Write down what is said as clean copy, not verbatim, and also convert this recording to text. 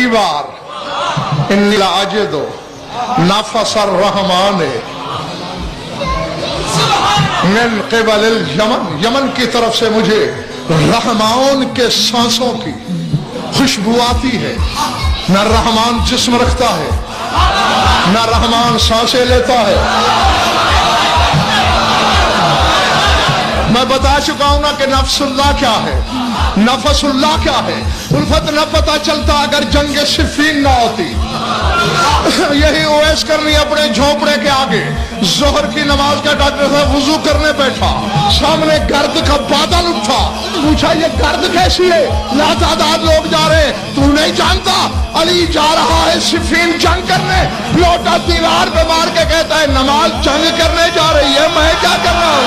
پہلی بار انی لاجدو نفس الرحمن من قبل الیمن، یمن کی طرف سے مجھے رحمان کے سانسوں کی خوشبو آتی ہے۔ نہ رحمان جسم رکھتا ہے، نہ رحمان سانسیں لیتا ہے۔ میں بتا چکا ہوں نا کہ نفس اللہ کیا ہے، نفس اللہ کیا ہے۔ الفت نہ پتہ چلتا اگر جنگ صفین نہ ہوتی۔ یہی اویس کرنی اپنے جھونپڑے کے آگے ظہر کی نماز کا ڈاکٹر صاحب وضو کرنے بیٹھا، سامنے گرد کا بادل اٹھا، پوچھا یہ گرد کیسی ہے؟ لاتعداد لوگ جا رہے، تو نہیں جانتا علی جا رہا ہے صفین جنگ کرنے، لوٹا دیوار پہ مار کے کہتا ہے نماز جنگ کرنے جا رہی ہے، میں کیا کر رہا ہوں؟